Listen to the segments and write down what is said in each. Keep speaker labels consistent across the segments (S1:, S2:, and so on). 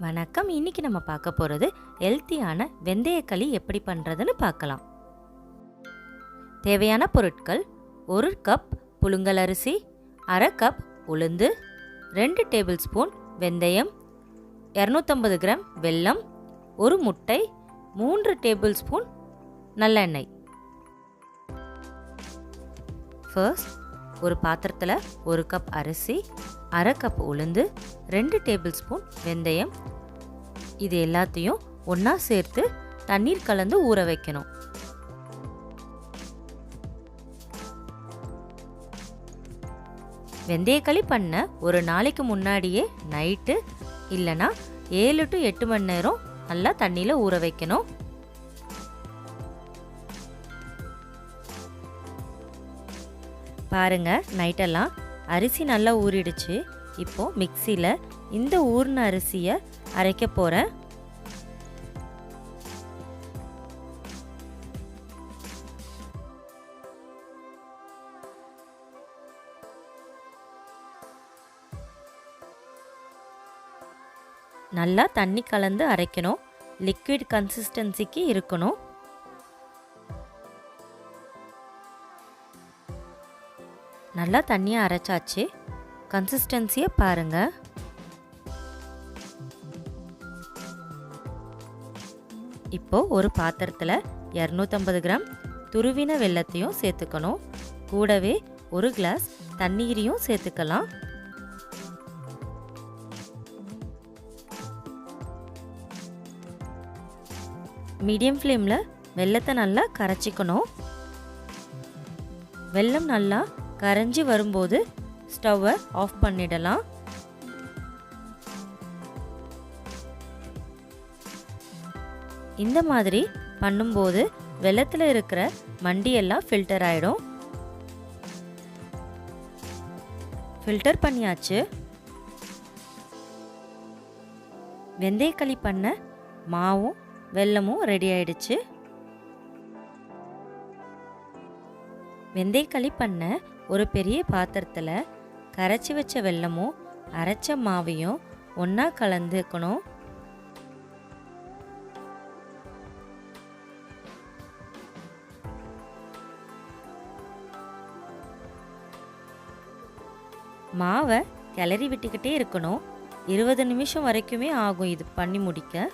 S1: வணக்கம். இன்னைக்கு நம்ம பார்க்க போகிறது ஹெல்த்தியான வெந்தயக்களி எப்படி பண்ணுறதுன்னு பார்க்கலாம். தேவையான பொருட்கள்: 1 கப் புழுங்கல் அரிசி, அரை கப் உளுந்து, 2 டேபிள் ஸ்பூன் வெந்தயம், 250 கிராம் வெல்லம், 1 முட்டை, 3 டேபிள் ஸ்பூன் நல்லெண்ணெய். ஃபர்ஸ்ட் ஒரு பாத்திரத்தில் 1 கப் அரிசி, அரை கப் உளுந்து, 2 டேபிள் ஸ்பூன் வெந்தயம், இது எல்லாத்தையும் ஒன்றா சேர்த்து தண்ணீர் கலந்து ஊற வைக்கணும். வெந்தயக்களி பண்ண ஒரு நாளைக்கு முன்னாடியே நைட்டு இல்லைனா 7 to 8 மணி நேரம் நல்லா தண்ணியில் ஊற வைக்கணும். பாருங்க, நைட்டெல்லாம் அரிசி நல்லா ஊறிடுச்சு. இப்போ மிக்சியில் இந்த ஊறின அரிசியை அரைக்க போகிறேன். நல்லா தண்ணி கலந்து அரைக்கணும். லிக்விட் கன்சிஸ்டன்சிக்கு இருக்கணும். நல்லா தண்ணியை அரைச்சாச்சு. கன்சிஸ்டன்சியை பாருங்க. இப்போ ஒரு பாத்திரத்தில் 250 கிராம் துருவின வெல்லத்தையும் சேர்த்துக்கணும். கூடவே 1 கிளாஸ் தண்ணீரையும் சேர்த்துக்கலாம். மீடியம் ஃப்ளேமில் வெல்லத்தை நல்லா கரைச்சிக்கணும். வெல்லம் நல்லா கரைஞ்சி வரும்போது ஸ்டவ்வை ஆஃப் பண்ணிடலாம். இந்த மாதிரி பண்ணும்போது வெல்லத்தில் இருக்கிற மண்டியெல்லாம் ஃபில்டர் ஆகிடும். ஃபில்டர் பண்ணியாச்சு. வெந்தயக்களி பண்ண மாவும் வெல்லமும் ரெடி ஆயிடுச்சு. வெந்தயக்களி பண்ண ஒரு பெரிய பாத்திரத்தில் கரைச்சி வச்ச வெல்லமும் அரைச்ச மாவையும் ஒன்றா கலந்துக்கணும். மாவை கிளறி விட்டுக்கிட்டே இருக்கணும். 20 நிமிஷம் வரைக்குமே ஆகும் இது பண்ணி முடிக்க.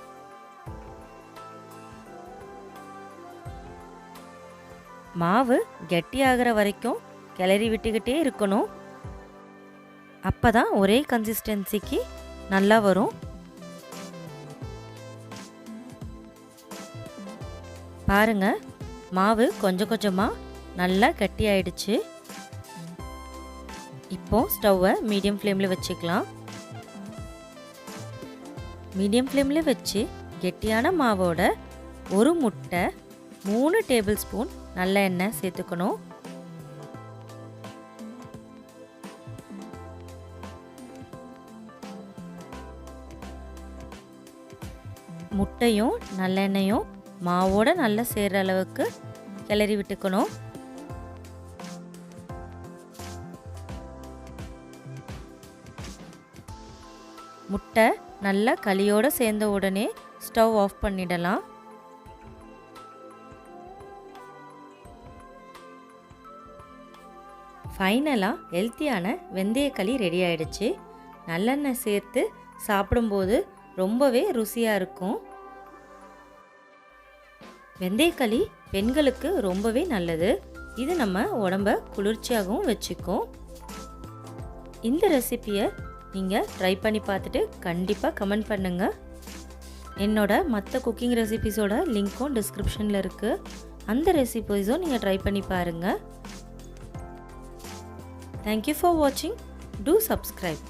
S1: மாவு கெட்டியாகிற வரைக்கும் கிளறி விட்டுக்கிட்டே இருக்கணும். அப்போ தான் ஒரே கன்சிஸ்டன்சிக்கு நல்லா வரும். பாருங்க, மாவு கொஞ்சம் கொஞ்சமாக நல்லா கெட்டியாயிடுச்சு. இப்போ ஸ்டவ்வை மீடியம் ஃப்ளேமில் வச்சுக்கலாம். மீடியம் ஃப்ளேமில் வச்சு கெட்டியான மாவோட 1 முட்டை, 3 டேபிள் ஸ்பூன் நல்ல எண்ணெய் சேர்த்துக்கணும். முட்டையும் நல்லெண்ணெயும் மாவோட நல்லா சேர்ற அளவுக்கு கிளறி விட்டுக்கணும். முட்டை நல்லா களியோடு சேர்ந்த உடனே ஸ்டவ் ஆஃப் பண்ணிடலாம். ஃபைனலாக ஹெல்த்தியான வெந்தயக்களி ரெடி ஆயிடுச்சு. நல்லெண்ணெய் சேர்த்து சாப்பிடும்போது ரொம்பவே ருசியாக இருக்கும். வெந்தயக்களி பெண்களுக்கு ரொம்பவே நல்லது. இது நம்ம உடம்ப குளிர்ச்சியாகவும் வச்சுக்கும். இந்த ரெசிபியை நீங்கள் ட்ரை பண்ணி பார்த்துட்டு கண்டிப்பாக கமெண்ட் பண்ணுங்கள். என்னோட மற்ற குக்கிங் ரெசிபிஸோட லிங்க்கும் டிஸ்கிரிப்ஷனில் இருக்குது. அந்த ரெசிபிஸும் நீங்கள் ட்ரை பண்ணி பாருங்கள். Thank you for watching. Do subscribe.